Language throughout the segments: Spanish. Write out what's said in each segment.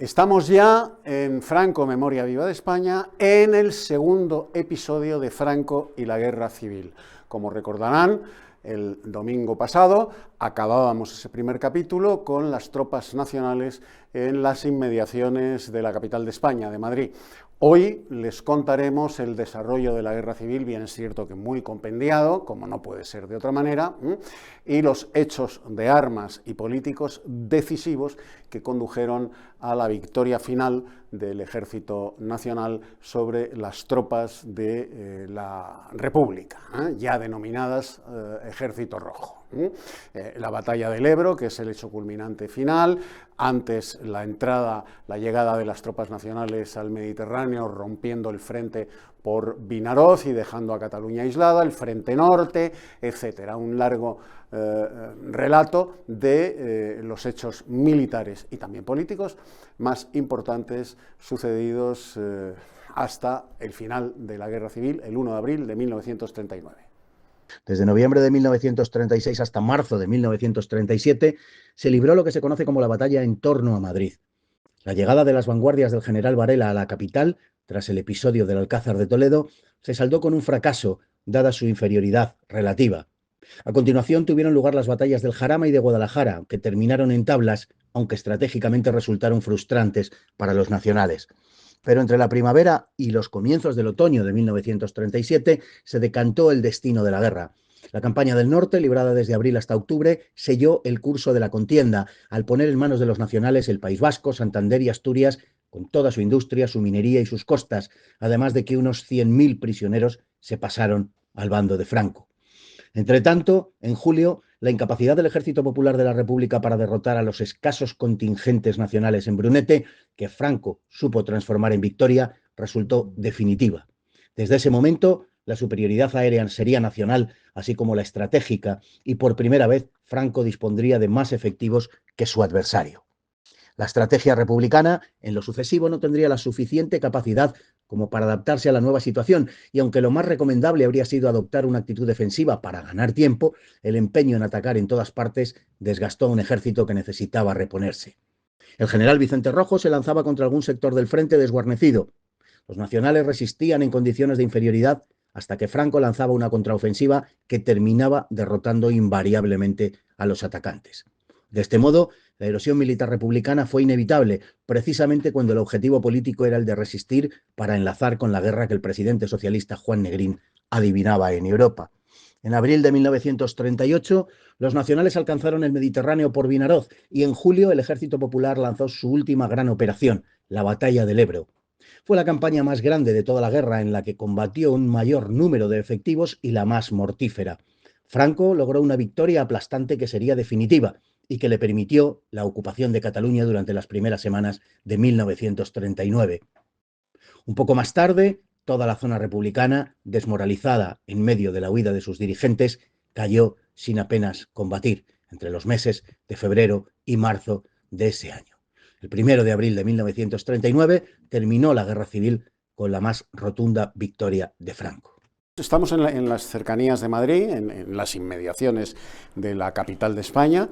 Estamos ya en Franco, Memoria Viva de España, en el segundo episodio de Franco y la Guerra Civil. Como recordarán, el domingo pasado acabábamos ese primer capítulo con las tropas nacionales en las inmediaciones de la capital de España, de Madrid. Hoy les contaremos el desarrollo de la guerra civil, bien es cierto que muy compendiado, como no puede ser de otra manera, y los hechos de armas y políticos decisivos que condujeron a la victoria final del Ejército Nacional sobre las tropas de la República, ya denominadas Ejército Rojo. La batalla del Ebro, que es el hecho culminante final, antes la llegada de las tropas nacionales al Mediterráneo, rompiendo el frente por Vinaroz y dejando a Cataluña aislada, el frente norte, etcétera. Un largo relato de los hechos militares y también políticos más importantes sucedidos hasta el final de la Guerra Civil, el 1 de abril de 1939. Desde noviembre de 1936 hasta marzo de 1937 se libró lo que se conoce como la batalla en torno a Madrid. La llegada de las vanguardias del general Varela a la capital, tras el episodio del Alcázar de Toledo, se saldó con un fracaso, dada su inferioridad relativa. A continuación tuvieron lugar las batallas del Jarama y de Guadalajara, que terminaron en tablas, aunque estratégicamente resultaron frustrantes para los nacionales. Pero entre la primavera y los comienzos del otoño de 1937 se decantó el destino de la guerra. La campaña del norte, librada desde abril hasta octubre, selló el curso de la contienda, al poner en manos de los nacionales el País Vasco, Santander y Asturias, con toda su industria, su minería y sus costas, además de que unos 100.000 prisioneros se pasaron al bando de Franco. Entretanto, en julio, la incapacidad del Ejército Popular de la República para derrotar a los escasos contingentes nacionales en Brunete, que Franco supo transformar en victoria, resultó definitiva. Desde ese momento, la superioridad aérea sería nacional, así como la estratégica, y por primera vez Franco dispondría de más efectivos que su adversario. La estrategia republicana, en lo sucesivo, no tendría la suficiente capacidad como para adaptarse a la nueva situación, y aunque lo más recomendable habría sido adoptar una actitud defensiva para ganar tiempo, el empeño en atacar en todas partes desgastó a un ejército que necesitaba reponerse. El general Vicente Rojo se lanzaba contra algún sector del frente desguarnecido. Los nacionales resistían en condiciones de inferioridad hasta que Franco lanzaba una contraofensiva que terminaba derrotando invariablemente a los atacantes. De este modo, la erosión militar republicana fue inevitable, precisamente cuando el objetivo político era el de resistir para enlazar con la guerra que el presidente socialista Juan Negrín adivinaba en Europa. En abril de 1938, los nacionales alcanzaron el Mediterráneo por Vinaroz y en julio el Ejército Popular lanzó su última gran operación, la Batalla del Ebro. Fue la campaña más grande de toda la guerra, en la que combatió un mayor número de efectivos y la más mortífera. Franco logró una victoria aplastante que sería definitiva y que le permitió la ocupación de Cataluña durante las primeras semanas de 1939. Un poco más tarde, toda la zona republicana, desmoralizada en medio de la huida de sus dirigentes, cayó sin apenas combatir entre los meses de febrero y marzo de ese año. El 1 de abril de 1939 terminó la guerra civil con la más rotunda victoria de Franco. Estamos en las cercanías de Madrid, en las inmediaciones de la capital de España.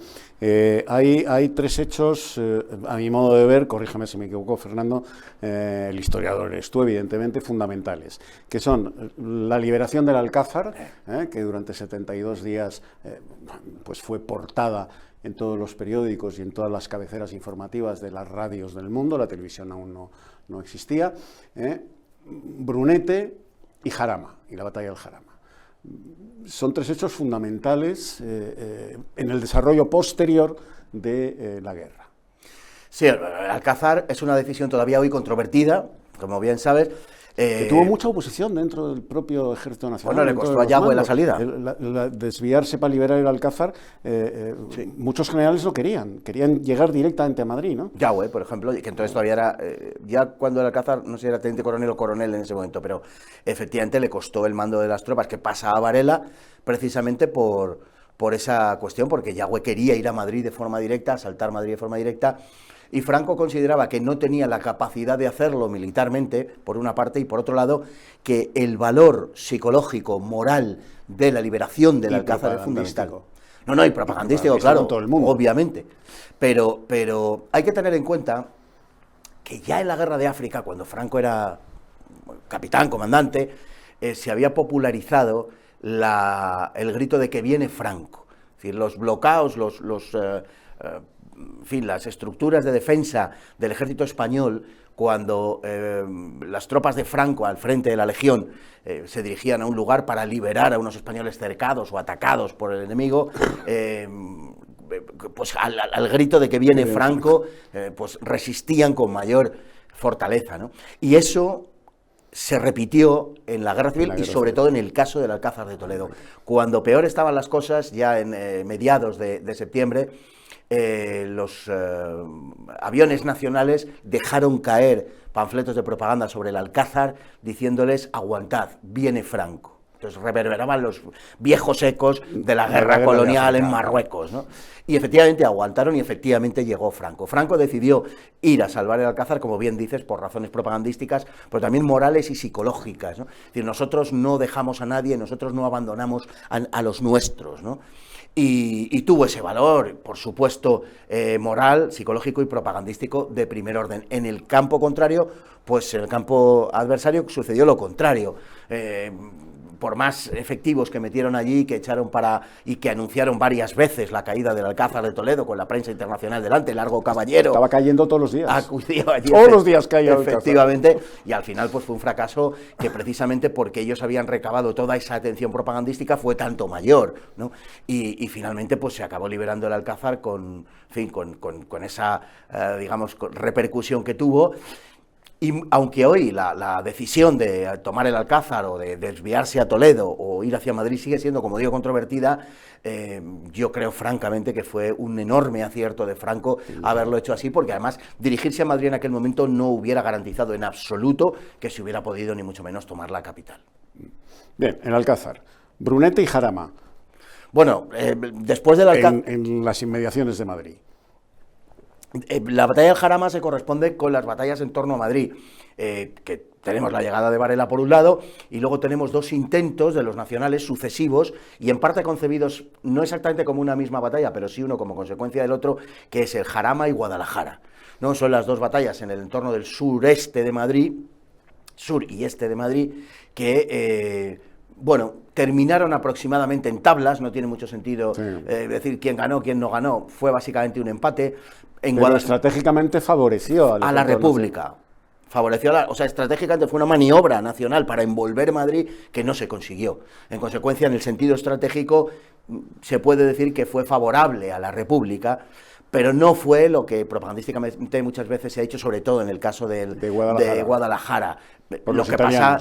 Hay tres hechos, a mi modo de ver, corrígeme si me equivoco, Fernando, el historiador eres tú, evidentemente, fundamentales, que son la liberación del Alcázar, que durante 72 días pues fue portada en todos los periódicos y en todas las cabeceras informativas de las radios del mundo, la televisión aún no existía, Brunete y Jarama, y la batalla del Jarama. Son tres hechos fundamentales en el desarrollo posterior de la guerra. Sí, el Alcázar es una decisión todavía hoy controvertida, como bien sabes. Que tuvo mucha oposición dentro del propio Ejército Nacional. Bueno, le costó a Yagüe la salida. Desviarse para liberar el Alcázar, sí. Muchos generales lo querían llegar directamente a Madrid, ¿no? Yagüe, por ejemplo, que entonces todavía era, ya cuando el Alcázar, no sé si era teniente coronel o coronel en ese momento, pero efectivamente le costó el mando de las tropas que pasa a Varela, precisamente por esa cuestión, porque Yagüe quería ir a Madrid de forma directa, asaltar Madrid de forma directa, y Franco consideraba que no tenía la capacidad de hacerlo militarmente, por una parte, y por otro lado, que el valor psicológico, moral de la liberación del Alcázar es fundamental. No, y propagandístico, claro, todo el mundo. Obviamente. Pero hay que tener en cuenta que ya en la guerra de África, cuando Franco era capitán, comandante, se había popularizado el grito de que viene Franco. Es decir, los bloqueos, en fin, las estructuras de defensa del ejército español, cuando las tropas de Franco al frente de la Legión se dirigían a un lugar para liberar a unos españoles cercados o atacados por el enemigo, pues al grito de que viene Franco, pues resistían con mayor fortaleza, ¿no? Y eso se repitió en la Guerra Civil y sobre todo en el caso del Alcázar de Toledo. Cuando peor estaban las cosas, ya en mediados de septiembre, los aviones nacionales dejaron caer panfletos de propaganda sobre el Alcázar diciéndoles: aguantad, viene Franco. Entonces reverberaban los viejos ecos de la guerra colonial en Marruecos, ¿no? Y efectivamente aguantaron y efectivamente llegó Franco. Franco decidió ir a salvar el Alcázar, como bien dices, por razones propagandísticas, pero también morales y psicológicas, ¿no? Es decir, nosotros no dejamos a nadie, nosotros no abandonamos a los nuestros, ¿no? Y tuvo ese valor, por supuesto, moral, psicológico y propagandístico de primer orden. En el campo contrario, pues en el campo adversario sucedió lo contrario. Por más efectivos que metieron allí, que echaron y que anunciaron varias veces la caída del Alcázar de Toledo con la prensa internacional delante, Largo Caballero. Estaba cayendo todos los días. Acudió allí. Todos los días caía efectivamente, y al final pues fue un fracaso que precisamente porque ellos habían recabado toda esa atención propagandística fue tanto mayor, ¿no? Y finalmente pues se acabó liberando el Alcázar con esa, digamos, repercusión que tuvo. Y aunque hoy la decisión de tomar el Alcázar o de desviarse a Toledo o ir hacia Madrid sigue siendo, como digo, controvertida, yo creo francamente que fue un enorme acierto de Franco haberlo hecho así, porque además dirigirse a Madrid en aquel momento no hubiera garantizado en absoluto que se hubiera podido ni mucho menos tomar la capital. Bien, el Alcázar, Brunete y Jarama. Bueno, después del Alcázar... En las inmediaciones de Madrid. La batalla del Jarama se corresponde con las batallas en torno a Madrid, que tenemos la llegada de Varela por un lado, y luego tenemos dos intentos de los nacionales sucesivos, y en parte concebidos no exactamente como una misma batalla, pero sí uno como consecuencia del otro, que es el Jarama y Guadalajara, ¿no? Son las dos batallas en el entorno del sureste de Madrid, sur y este de Madrid, que... terminaron aproximadamente en tablas, no tiene mucho sentido decir quién ganó, quién no ganó, fue básicamente un empate. Pero estratégicamente favoreció a la República. Estratégicamente fue una maniobra nacional para envolver Madrid que no se consiguió. En consecuencia, en el sentido estratégico, se puede decir que fue favorable a la República, pero no fue lo que propagandísticamente muchas veces se ha dicho, sobre todo en el caso de Guadalajara. Lo que pasa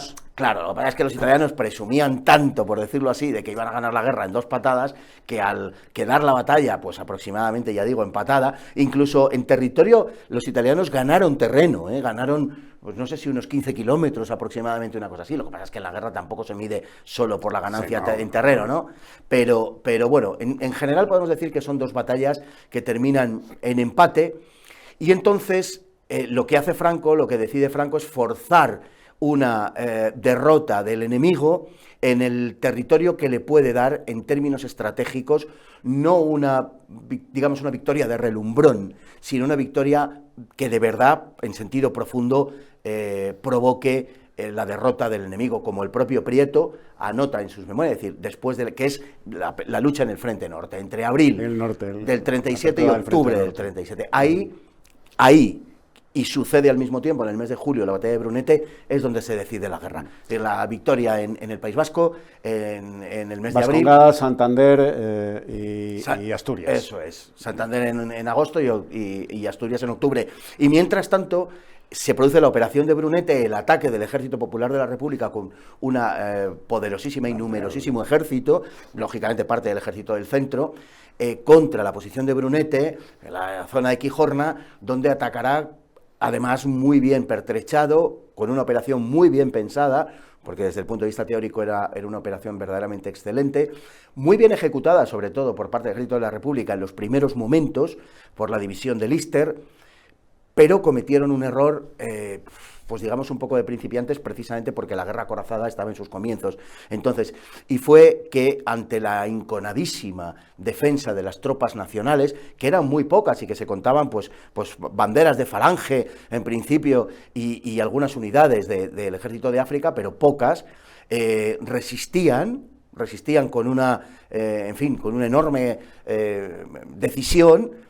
es que los italianos presumían tanto, por decirlo así, de que iban a ganar la guerra en dos patadas, que al quedar la batalla, pues aproximadamente, ya digo, empatada, incluso en territorio, los italianos ganaron terreno, ganaron, pues no sé si unos 15 kilómetros aproximadamente, una cosa así. Lo que pasa es que en la guerra tampoco se mide solo por la ganancia en terreno, ¿no? Pero bueno, en general podemos decir que son dos batallas que terminan en empate, y entonces lo que hace Franco, lo que decide Franco es forzar una derrota del enemigo en el territorio que le puede dar, en términos estratégicos, no una victoria de relumbrón, sino una victoria que de verdad, en sentido profundo, provoque la derrota del enemigo, como el propio Prieto anota en sus memorias, es decir, después de que es la lucha en el frente norte, entre abril del 37 y octubre del 37. Ahí y sucede al mismo tiempo, en el mes de julio, la batalla de Brunete, es donde se decide la guerra. La victoria en el País Vasco, en el mes de abril. Vascongadas, Santander y Asturias. Eso es, Santander en agosto y Asturias en octubre. Y mientras tanto, se produce la operación de Brunete, el ataque del Ejército Popular de la República con una poderosísima y numerosísimo ejército, lógicamente parte del Ejército del Centro, contra la posición de Brunete, en la zona de Quijorna, donde atacará, además muy bien pertrechado, con una operación muy bien pensada, porque desde el punto de vista teórico era una operación verdaderamente excelente, muy bien ejecutada, sobre todo por parte del Ejército de la República en los primeros momentos, por la división de Lister, pero cometieron un error, pues digamos un poco de principiantes, precisamente porque la guerra acorazada estaba en sus comienzos. Entonces, y fue que ante la enconadísima defensa de las tropas nacionales, que eran muy pocas y que se contaban pues banderas de Falange en principio y algunas unidades del ejército de África, pero pocas, resistían con una, con una enorme decisión.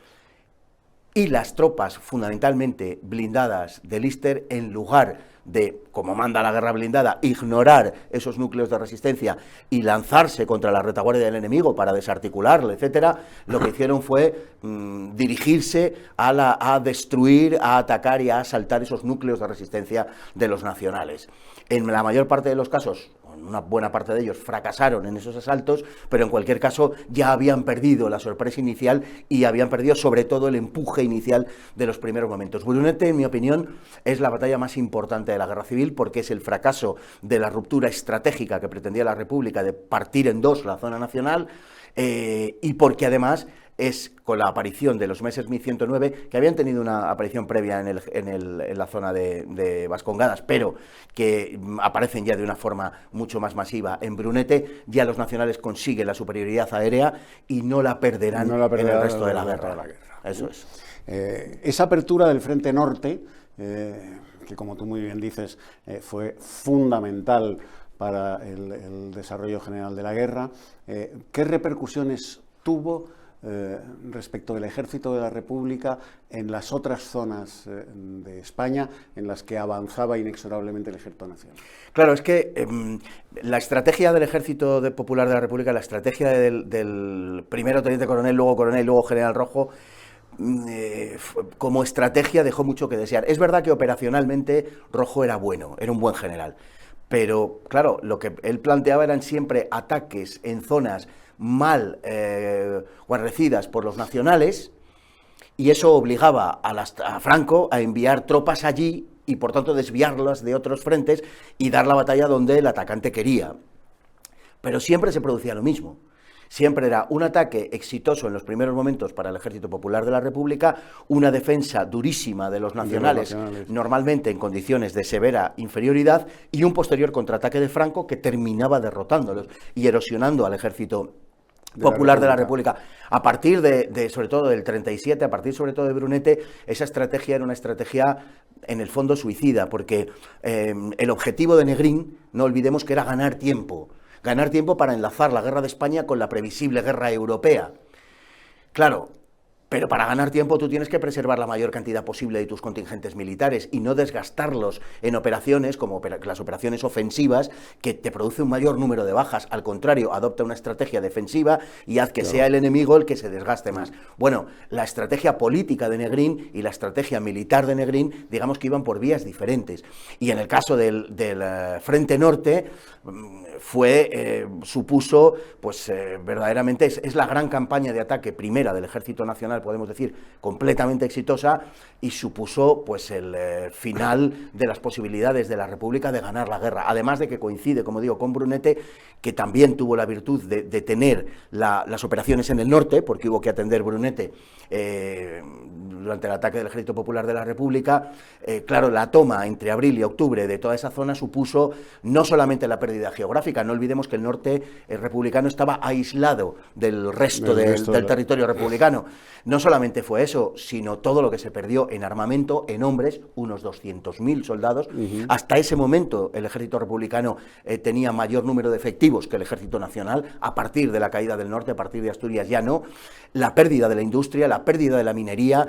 Y las tropas fundamentalmente blindadas de Lister, en lugar de, como manda la guerra blindada, ignorar esos núcleos de resistencia y lanzarse contra la retaguardia del enemigo para desarticularlo, etcétera, lo que hicieron fue dirigirse a destruir, a atacar y a asaltar esos núcleos de resistencia de los nacionales. En la mayor parte de los casos, una buena parte de ellos fracasaron en esos asaltos, pero en cualquier caso ya habían perdido la sorpresa inicial y habían perdido sobre todo el empuje inicial de los primeros momentos. Brunete, en mi opinión, es la batalla más importante de la guerra civil porque es el fracaso de la ruptura estratégica que pretendía la República de partir en dos la zona nacional, y porque además es con la aparición de los meses 1109, que habían tenido una aparición previa en la zona de Vascongadas, pero que aparecen ya de una forma mucho más masiva en Brunete. Ya los nacionales consiguen la superioridad aérea y no la perderán, en el resto de la guerra. Eso es. Esa apertura del Frente Norte, que como tú muy bien dices, fue fundamental para el desarrollo general de la guerra, ¿qué repercusiones tuvo respecto del ejército de la República en las otras zonas de España en las que avanzaba inexorablemente el ejército nacional? Claro, es que la estrategia del Ejército Popular de la República, la estrategia del primero teniente coronel, luego general Rojo, como estrategia dejó mucho que desear. Es verdad que operacionalmente Rojo era bueno, era un buen general, pero claro, lo que él planteaba eran siempre ataques en zonas mal guarnecidas por los nacionales, y eso obligaba a Franco a enviar tropas allí y por tanto desviarlas de otros frentes y dar la batalla donde el atacante quería. Pero siempre se producía lo mismo. Siempre era un ataque exitoso en los primeros momentos para el Ejército Popular de la República, una defensa durísima de los nacionales, normalmente en condiciones de severa inferioridad, y un posterior contraataque de Franco que terminaba derrotándolos y erosionando al Ejército Popular de la República. A partir sobre todo del 37, a partir sobre todo de Brunete, esa estrategia era una estrategia en el fondo suicida, porque el objetivo de Negrín, no olvidemos que era ganar tiempo para enlazar la guerra de España con la previsible guerra europea. Claro, pero para ganar tiempo tú tienes que preservar la mayor cantidad posible de tus contingentes militares y no desgastarlos en operaciones como las operaciones ofensivas, que te produce un mayor número de bajas. Al contrario, adopta una estrategia defensiva y haz que sea el enemigo el que se desgaste más. Bueno, la estrategia política de Negrín y la estrategia militar de Negrín, digamos que iban por vías diferentes. Y en el caso del Frente Norte, supuso, verdaderamente es la gran campaña de ataque primera del Ejército Nacional, podemos decir, completamente exitosa, y supuso el final de las posibilidades de la República de ganar la guerra. Además de que coincide, como digo, con Brunete, que también tuvo la virtud de tener las operaciones en el norte, porque hubo que atender Brunete durante el ataque del Ejército Popular de la República. Claro, la toma entre abril y octubre de toda esa zona supuso no solamente la pérdida geográfica, no olvidemos que el norte republicano estaba aislado del resto del territorio republicano. No solamente fue eso, sino todo lo que se perdió en armamento, en hombres, unos 200.000 soldados. Hasta ese momento el ejército republicano tenía mayor número de efectivos que el ejército nacional. A partir de la caída del norte, a partir de Asturias ya no. La pérdida de la industria, la pérdida de la minería,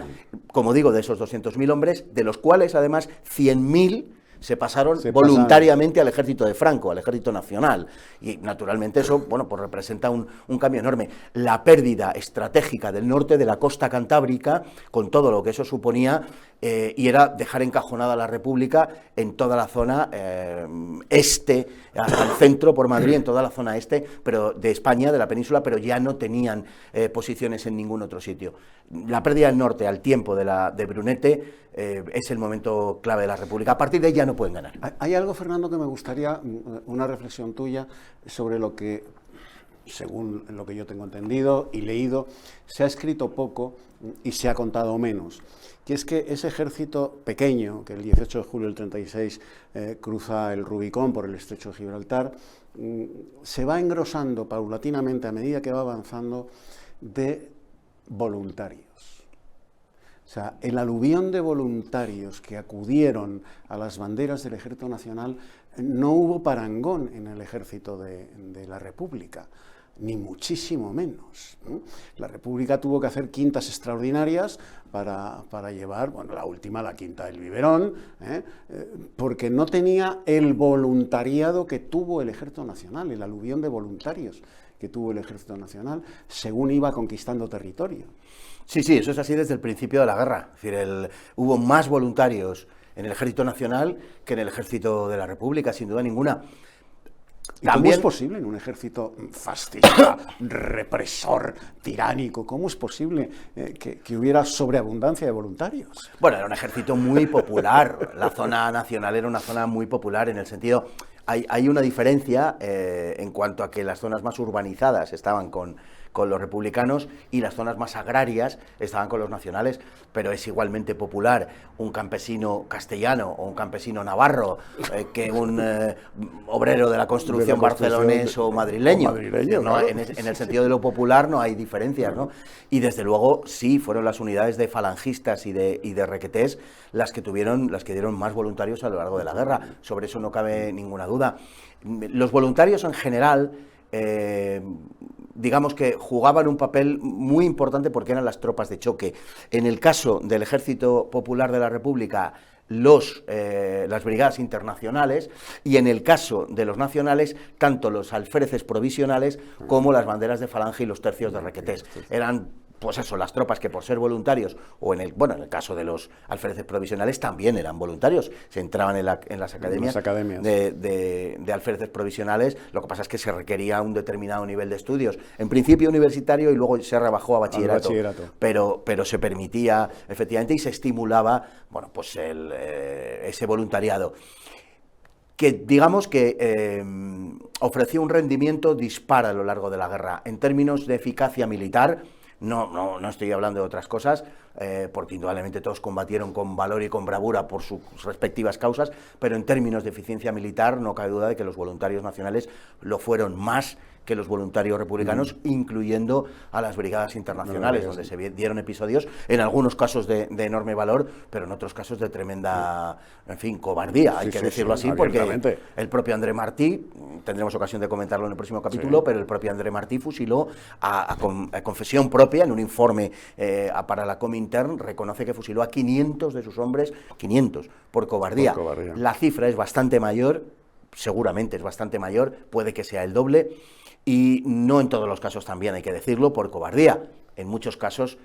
como digo, de esos 200.000 hombres, de los cuales además 100.000 se pasaron voluntariamente al ejército de Franco, al ejército nacional, y naturalmente eso, representa un cambio enorme. La pérdida estratégica del norte, de la costa cantábrica, con todo lo que eso suponía, y era dejar encajonada a la República en toda la zona este, al centro por Madrid, en toda la zona este, pero de España, de la península, pero ya no tenían posiciones en ningún otro sitio. La pérdida del norte al tiempo de Brunete es el momento clave de la República. A partir de ahí ya no pueden ganar. Hay algo, Fernando, que me gustaría, una reflexión tuya sobre lo que según lo que yo tengo entendido y leído, se ha escrito poco y se ha contado menos. Que es que ese ejército pequeño, que el 18 de julio del 36 cruza el Rubicón por el estrecho de Gibraltar, se va engrosando paulatinamente a medida que va avanzando de voluntarios. O sea, el aluvión de voluntarios que acudieron a las banderas del Ejército Nacional, no hubo parangón en el Ejército de la República, ni muchísimo menos, ¿no? La República tuvo que hacer quintas extraordinarias para llevar, bueno, la última, la quinta del Biberón, porque no tenía el voluntariado que tuvo el Ejército Nacional, el aluvión de voluntarios que tuvo el Ejército Nacional, según iba conquistando territorio. Sí, sí, eso es así desde el principio de la guerra. Es decir, hubo más voluntarios en el Ejército Nacional que en el Ejército de la República, sin duda ninguna. ¿Y cómo es posible en un ejército fascista, represor, tiránico? ¿Cómo es posible que hubiera sobreabundancia de voluntarios? Bueno, era un ejército muy popular. La zona nacional era una zona muy popular en el sentido... Hay una diferencia en cuanto a que las zonas más urbanizadas estaban con los republicanos y las zonas más agrarias estaban con los nacionales, pero es igualmente popular un campesino castellano o un campesino navarro que un obrero de la construcción barcelonés o madrileño. ¿No? Claro. En el sentido de lo popular no hay diferencias, ¿no? Y desde luego sí fueron las unidades de falangistas y de requetés las que dieron más voluntarios a lo largo de la guerra. Sobre eso no cabe ninguna duda. Los voluntarios en general, digamos que jugaban un papel muy importante porque eran las tropas de choque. En el caso del Ejército Popular de la República, las brigadas internacionales, y en el caso de los nacionales, tanto los alféreces provisionales como las banderas de falange y los tercios de requetés. Eran, pues eso, las tropas que por ser voluntarios, o en el caso de los alféreces provisionales también eran voluntarios, se entraban en las academias, de alféreces provisionales. Lo que pasa es que se requería un determinado nivel de estudios, en principio universitario y luego se rebajó a bachillerato. Pero se permitía efectivamente y se estimulaba, bueno, pues ese voluntariado, que digamos que ofreció un rendimiento dispar a lo largo de la guerra. En términos de eficacia militar, no estoy hablando de otras cosas, porque indudablemente todos combatieron con valor y con bravura por sus respectivas causas, pero en términos de eficiencia militar no cabe duda de que los voluntarios nacionales lo fueron más que los voluntarios republicanos, incluyendo a las brigadas internacionales, donde se dieron episodios, en algunos casos de enorme valor, pero en otros casos de tremenda, en fin, cobardía, hay que decirlo así, porque el propio André Martí, tendremos ocasión de comentarlo en el próximo capítulo, pero el propio André Martí fusiló a confesión propia, en un informe para la Comintern, reconoce que fusiló a 500 de sus hombres, 500, por cobardía. La cifra es bastante mayor, seguramente es bastante mayor, puede que sea el doble, y no en todos los casos también, hay que decirlo, por cobardía, en muchos casos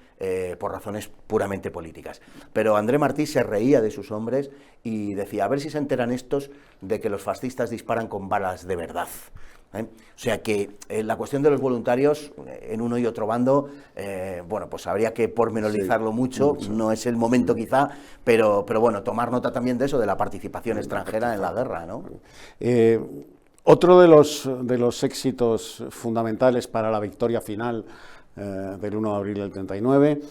por razones puramente políticas. Pero André Martí se reía de sus hombres y decía, a ver si se enteran estos de que los fascistas disparan con balas de verdad. O sea que la cuestión de los voluntarios en uno y otro bando, bueno, pues habría que pormenorizarlo mucho, no es el momento quizá, pero bueno, tomar nota también de eso, de la participación extranjera en la guerra, ¿no? Otro de los éxitos fundamentales para la victoria final del 1 de abril del 39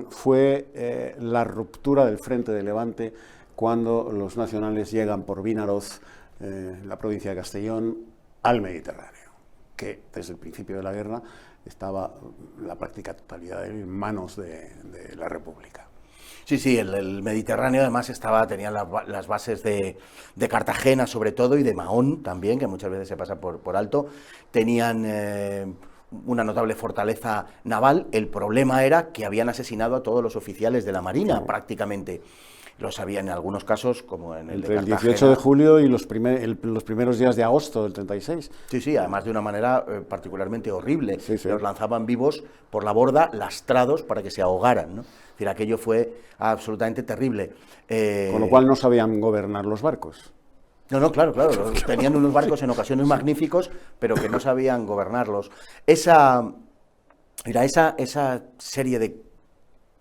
fue la ruptura del frente de Levante cuando los nacionales llegan por Vinaroz, la provincia de Castellón, al Mediterráneo, que desde el principio de la guerra estaba la práctica totalidad en manos de la República. Sí, el Mediterráneo además tenía las bases de Cartagena sobre todo y de Mahón también, que muchas veces se pasa por alto. Tenían una notable fortaleza naval. El problema era que habían asesinado a todos los oficiales de la Marina, prácticamente. Los había en algunos casos, como en el de Cartagena. Entre el 18 de julio y los primeros días de agosto del 36. Sí, además de una manera particularmente horrible. Los lanzaban vivos por la borda, lastrados para que se ahogaran, ¿no? Es decir, aquello fue absolutamente terrible. Con lo cual no sabían gobernar los barcos. No, claro. Tenían unos barcos en ocasiones magníficos, pero que no sabían gobernarlos. Esa serie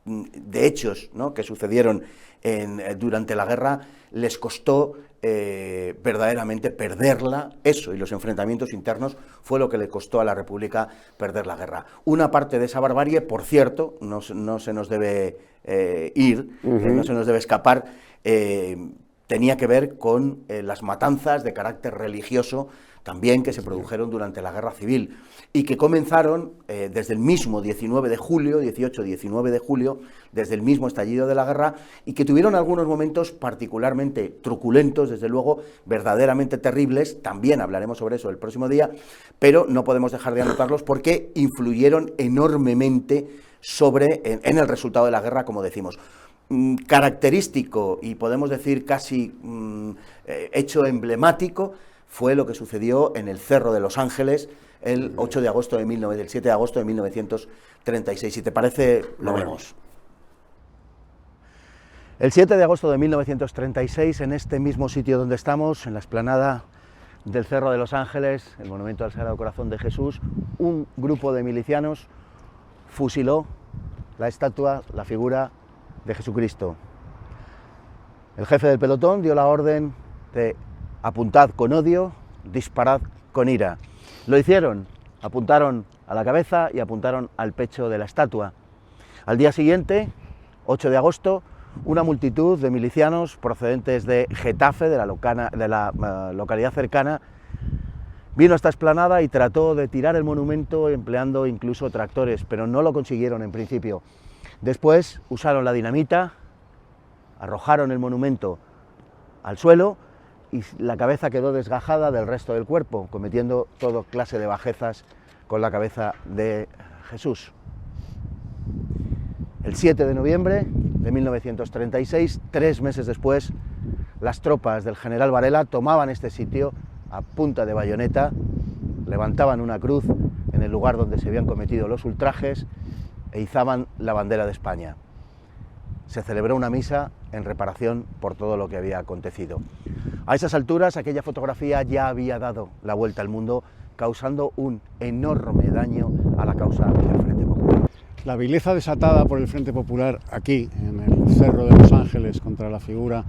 de hechos, ¿no?, que sucedieron durante la guerra, les costó verdaderamente perderla. Eso y los enfrentamientos internos fue lo que le costó a la República perder la guerra. Una parte de esa barbarie, por cierto, no se nos debe no se nos debe escapar, tenía que ver con las matanzas de carácter religioso también que se produjeron durante la Guerra Civil y que comenzaron desde el mismo 18 de julio, desde el mismo estallido de la guerra, y que tuvieron algunos momentos particularmente truculentos, desde luego, verdaderamente terribles. También hablaremos sobre eso el próximo día, pero no podemos dejar de anotarlos porque influyeron enormemente en el resultado de la guerra, como decimos. Característico y podemos decir casi hecho emblemático fue lo que sucedió en el Cerro de Los Ángeles el 7 de agosto de 1936. Si te parece, lo vemos. El 7 de agosto de 1936, en este mismo sitio donde estamos, en la explanada del Cerro de Los Ángeles, el monumento al Sagrado Corazón de Jesús, un grupo de milicianos fusiló la estatua, la figura de Jesucristo. El jefe del pelotón dio la orden de apuntad con odio, disparad con ira. Lo hicieron, apuntaron a la cabeza y apuntaron al pecho de la estatua. Al día siguiente, 8 de agosto, una multitud de milicianos procedentes de Getafe, de la localidad cercana, vino a esta explanada y trató de tirar el monumento empleando incluso tractores, pero no lo consiguieron en principio. Después usaron la dinamita, arrojaron el monumento al suelo y la cabeza quedó desgajada del resto del cuerpo, cometiendo toda clase de bajezas con la cabeza de Jesús. El 7 de noviembre de 1936, 3 meses después, las tropas del general Varela tomaban este sitio a punta de bayoneta, levantaban una cruz en el lugar donde se habían cometido los ultrajes e izaban la bandera de España. Se celebró una misa en reparación por todo lo que había acontecido. A esas alturas, aquella fotografía ya había dado la vuelta al mundo, causando un enorme daño a la causa del Frente Popular. La vileza desatada por el Frente Popular aquí, en el Cerro de Los Ángeles, contra la figura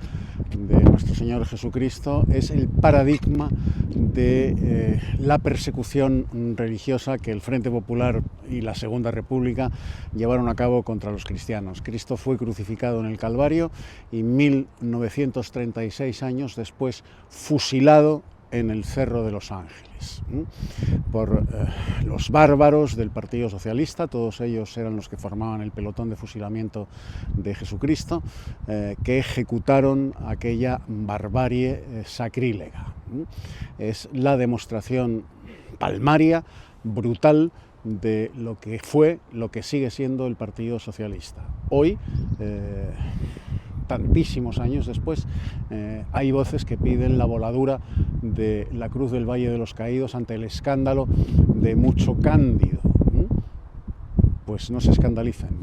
de nuestro Señor Jesucristo, es el paradigma de la persecución religiosa que el Frente Popular y la Segunda República llevaron a cabo contra los cristianos. Cristo fue crucificado en el Calvario y 1936 años después fusilado en el Cerro de Los Ángeles por los bárbaros del Partido Socialista. Todos ellos eran los que formaban el pelotón de fusilamiento de Jesucristo, que ejecutaron aquella barbarie sacrílega. Es la demostración palmaria, brutal, de lo que fue, lo que sigue siendo el Partido Socialista. Hoy, tantísimos años después, hay voces que piden la voladura de la Cruz del Valle de los Caídos ante el escándalo de Mucho Cándido. Pues no se escandalicen.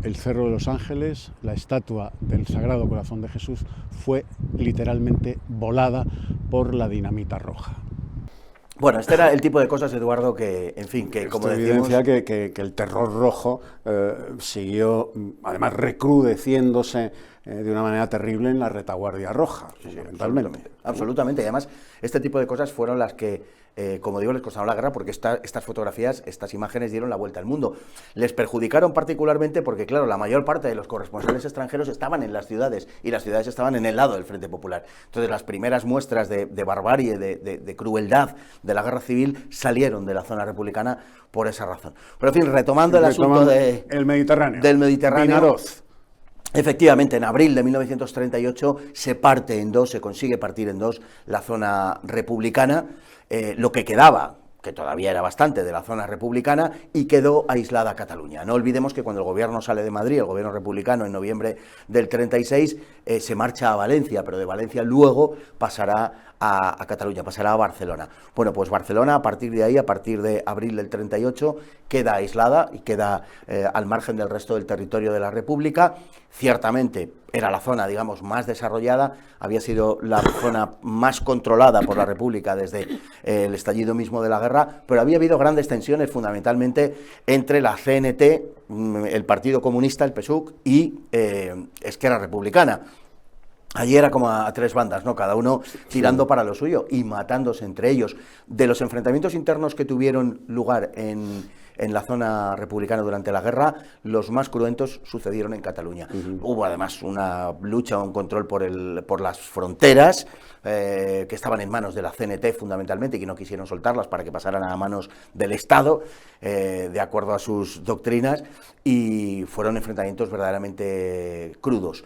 El Cerro de Los Ángeles, la estatua del Sagrado Corazón de Jesús, fue literalmente volada por la dinamita roja. Bueno, este era el tipo de cosas, Eduardo, que, en fin, que como decimos... evidencia que el terror rojo siguió, además, recrudeciéndose de una manera terrible en la retaguardia roja, fundamentalmente. Absolutamente, y además este tipo de cosas fueron las que, como digo, les costaron la guerra, porque estas fotografías, estas imágenes dieron la vuelta al mundo. Les perjudicaron particularmente porque, claro, la mayor parte de los corresponsales extranjeros estaban en las ciudades, y las ciudades estaban en el lado del Frente Popular. Entonces las primeras muestras de barbarie, de crueldad de la guerra civil salieron de la zona republicana por esa razón. Pero, en fin, retomando el asunto del Mediterráneo. Vinaroz. Efectivamente, en abril de 1938 se consigue partir en dos la zona republicana, lo que quedaba, que todavía era bastante, de la zona republicana, y quedó aislada Cataluña. No olvidemos que cuando el gobierno sale de Madrid, el gobierno republicano, en noviembre del 36, se marcha a Valencia, pero de Valencia luego pasará a Cataluña, pasará a Barcelona. Bueno, pues Barcelona, a partir de ahí, a partir de abril del 38, queda aislada y queda al margen del resto del territorio de la República. Ciertamente era la zona, digamos, más desarrollada, había sido la zona más controlada por la República desde el estallido mismo de la guerra, pero había habido grandes tensiones fundamentalmente entre la CNT el Partido Comunista, el PSUC, y Esquerra Republicana. Allí era como a tres bandas, ¿no? Cada uno tirando para lo suyo y matándose entre ellos. De los enfrentamientos internos que tuvieron lugar en la zona republicana durante la guerra, los más cruentos sucedieron en Cataluña. Hubo además una lucha, un control por las fronteras, que estaban en manos de la CNT fundamentalmente y que no quisieron soltarlas para que pasaran a manos del Estado, de acuerdo a sus doctrinas, y fueron enfrentamientos verdaderamente crudos.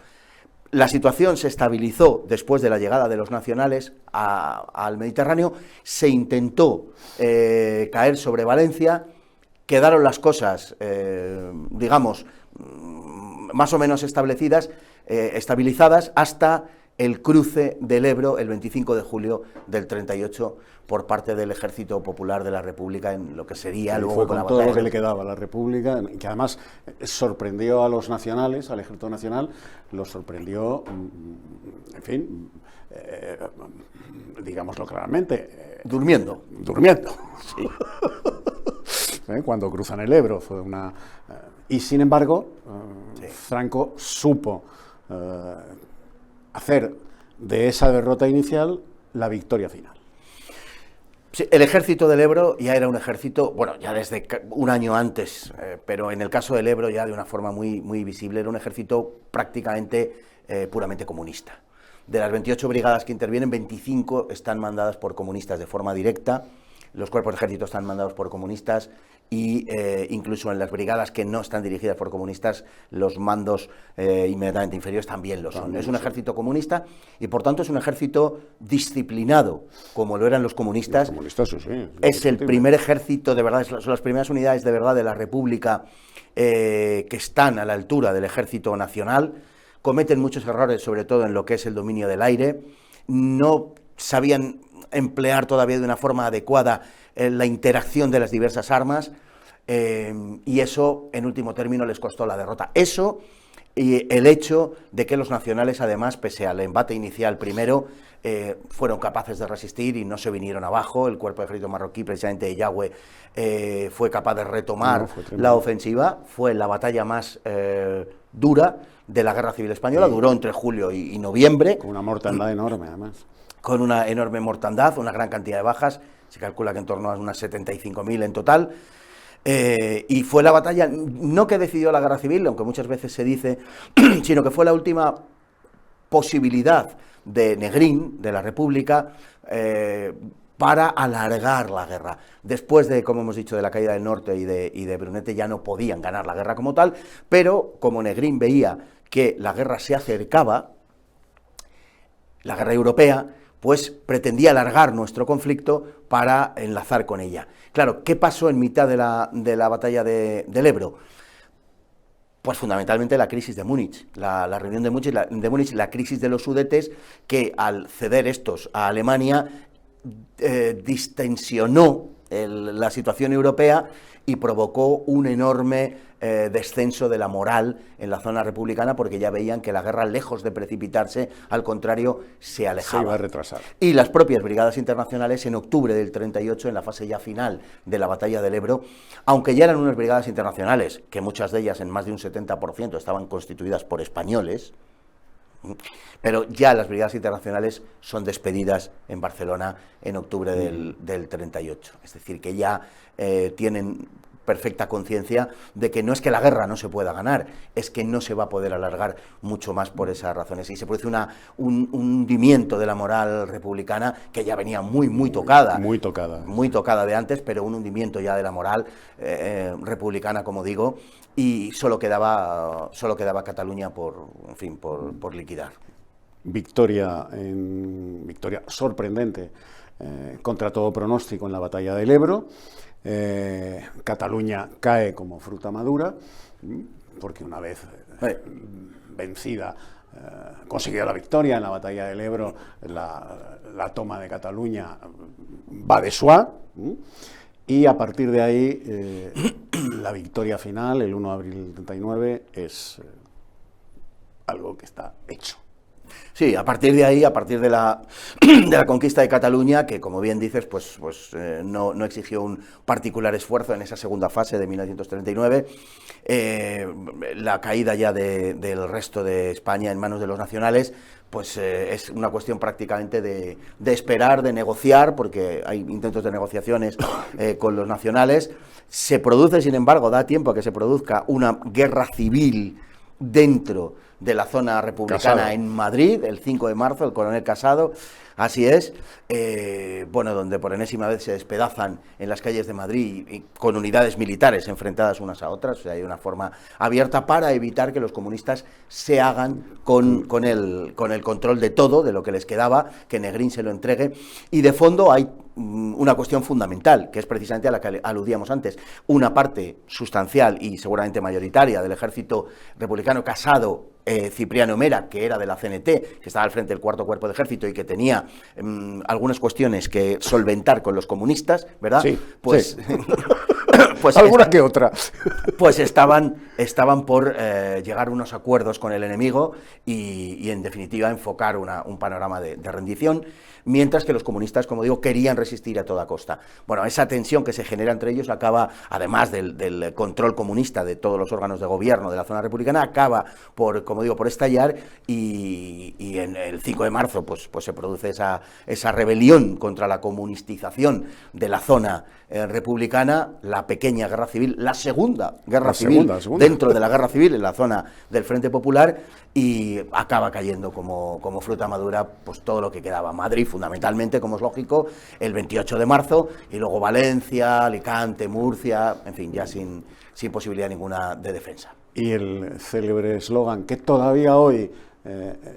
La situación se estabilizó después de la llegada de los nacionales al Mediterráneo, se intentó caer sobre Valencia, quedaron las cosas, digamos, más o menos estabilizadas hasta el cruce del Ebro el 25 de julio del 38 por parte del Ejército Popular de la República en lo que sería luego fue con la todo batalla lo que le quedaba a la República, que además sorprendió a los nacionales, al Ejército Nacional, los sorprendió, en fin, digámoslo claramente. Durmiendo. Sí. Cuando cruzan el Ebro fue una... y sin embargo, sí, Franco supo hacer de esa derrota inicial la victoria final. Sí, el ejército del Ebro ya era un ejército, bueno, ya desde un año antes, pero en el caso del Ebro ya de una forma muy visible, era un ejército prácticamente puramente comunista. De las 28 brigadas que intervienen, 25 están mandadas por comunistas de forma directa, los cuerpos de ejército están mandados por comunistas y incluso en las brigadas que no están dirigidas por comunistas, los mandos inmediatamente inferiores también lo son. Es un ejército comunista y por tanto es un ejército disciplinado, como lo eran los comunistas. Los comunistas, sí, es el primer ejército, de verdad, son las primeras unidades de verdad de la República que están a la altura del ejército nacional. Cometen muchos errores, sobre todo en lo que es el dominio del aire. No sabían emplear todavía de una forma adecuada la interacción de las diversas armas, y eso, en último término, les costó la derrota. Eso y el hecho de que los nacionales, además, pese al embate inicial primero, fueron capaces de resistir y no se vinieron abajo. El cuerpo de ejército marroquí, precisamente de Yagüe, fue capaz de retomar la ofensiva. Fue la batalla más dura de la Guerra Civil Española, duró entre julio y noviembre. Con una mortandad enorme, además. Con una enorme mortandad, una gran cantidad de bajas, se calcula que en torno a unas 75.000 en total, y fue la batalla, no que decidió la guerra civil, aunque muchas veces se dice, sino que fue la última posibilidad de Negrín, de la República, para alargar la guerra. Después de, como hemos dicho, de la caída del norte y de Brunete, ya no podían ganar la guerra como tal, pero como Negrín veía que la guerra se acercaba, la guerra europea, pues pretendía alargar nuestro conflicto para enlazar con ella. Claro, ¿qué pasó en mitad de la batalla del Ebro? Pues fundamentalmente la crisis de Múnich, la reunión de Múnich, la crisis de los Sudetes, que al ceder estos a Alemania distensionó la situación europea y provocó un enorme descenso de la moral en la zona republicana, porque ya veían que la guerra, lejos de precipitarse, al contrario, se alejaba. Se iba a retrasar. Y las propias brigadas internacionales, en octubre del 38, en la fase ya final de la batalla del Ebro, aunque ya eran unas brigadas internacionales, que muchas de ellas, en más de un 70%, estaban constituidas por españoles, pero ya las brigadas internacionales son despedidas en Barcelona en octubre del 38. Es decir, que ya tienen perfecta conciencia de que no es que la guerra no se pueda ganar, es que no se va a poder alargar mucho más por esas razones. Y se produce un hundimiento de la moral republicana que ya venía muy tocada. Muy tocada. Muy tocada de antes, pero un hundimiento ya de la moral republicana, como digo, y solo quedaba Cataluña por liquidar. Victoria sorprendente, contra todo pronóstico, en la batalla del Ebro. Cataluña cae como fruta madura, porque una vez vencida consiguió la victoria en la batalla del Ebro. La toma de Cataluña va de soie, y a partir de ahí la victoria final, el 1 de abril del 39, es algo que está hecho. Sí, a partir de ahí, a partir de la, de la conquista de Cataluña, que como bien dices, no exigió un particular esfuerzo en esa segunda fase de 1939, la caída ya del resto de España en manos de los nacionales, es una cuestión prácticamente de esperar, de negociar, porque hay intentos de negociaciones con los nacionales. Se produce, sin embargo, da tiempo a que se produzca una guerra civil dentro de la zona republicana Casado. en Madrid, el 5 de marzo, el coronel Casado, así es, donde por enésima vez se despedazan en las calles de Madrid y con unidades militares enfrentadas unas a otras. O sea, hay una forma abierta para evitar que los comunistas se hagan con el control de todo, de lo que les quedaba, que Negrín se lo entregue, y de fondo hay una cuestión fundamental, que es precisamente a la que aludíamos antes. Una parte sustancial y seguramente mayoritaria del ejército republicano Casado, Cipriano Mera, que era de la CNT, que estaba al frente del cuarto cuerpo de ejército y que tenía algunas cuestiones que solventar con los comunistas, ¿verdad? Sí, pues, sí. pues alguna que otra. Pues estaban por llegar a unos acuerdos con el enemigo y en definitiva enfocar un panorama de rendición, mientras que los comunistas, como digo, querían resistir a toda costa. Bueno, esa tensión que se genera entre ellos acaba, además del control comunista de todos los órganos de gobierno de la zona republicana, acaba por estallar, y en el 5 de marzo se produce esa rebelión contra la comunistización de la zona republicana, la pequeña guerra civil, la segunda guerra civil dentro de la guerra civil en la zona del Frente Popular, y acaba cayendo como fruta madura todo lo que quedaba. Madrid, fundamentalmente, como es lógico, el 28 de marzo, y luego Valencia, Alicante, Murcia, en fin, ya sin posibilidad ninguna de defensa. Y el célebre eslogan que todavía hoy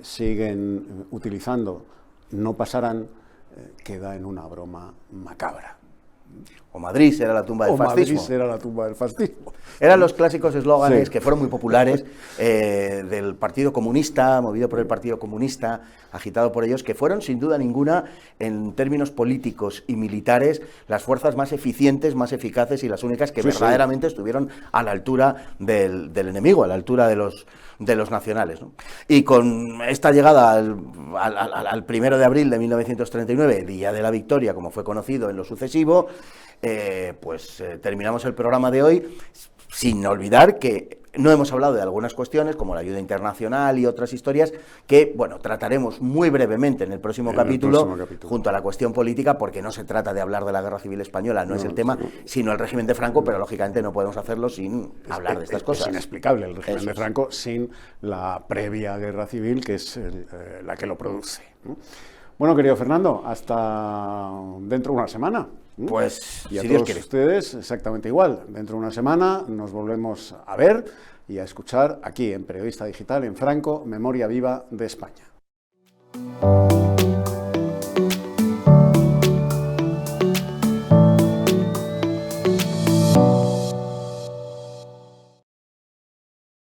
siguen utilizando, no pasarán, queda en una broma macabra. O Madrid será la tumba del fascismo. Madrid será la tumba del fascismo. Eran los clásicos eslóganes, sí, que fueron muy populares, del Partido Comunista, movido por el Partido Comunista, agitado por ellos, que fueron sin duda ninguna, en términos políticos y militares, las fuerzas más eficientes, más eficaces y las únicas que verdaderamente estuvieron a la altura del enemigo, a la altura de los nacionales, ¿no? Y con esta llegada al 1 de abril de 1939, Día de la Victoria, como fue conocido en lo sucesivo, terminamos el programa de hoy, sin olvidar que no hemos hablado de algunas cuestiones como la ayuda internacional y otras historias que, trataremos muy brevemente en el próximo capítulo, junto a la cuestión política, porque no se trata de hablar de la Guerra Civil Española, no es el tema, sino el régimen de Franco, pero lógicamente no podemos hacerlo sin hablar de estas cosas. Es inexplicable el régimen de Franco sin la previa Guerra Civil, que es la que lo produce, ¿no? Bueno, querido Fernando, hasta dentro de una semana. Pues, y a si todos Dios quiere. ustedes exactamente igual. Dentro de una semana nos volvemos a ver y a escuchar aquí en Periodista Digital, en Franco, Memoria Viva de España.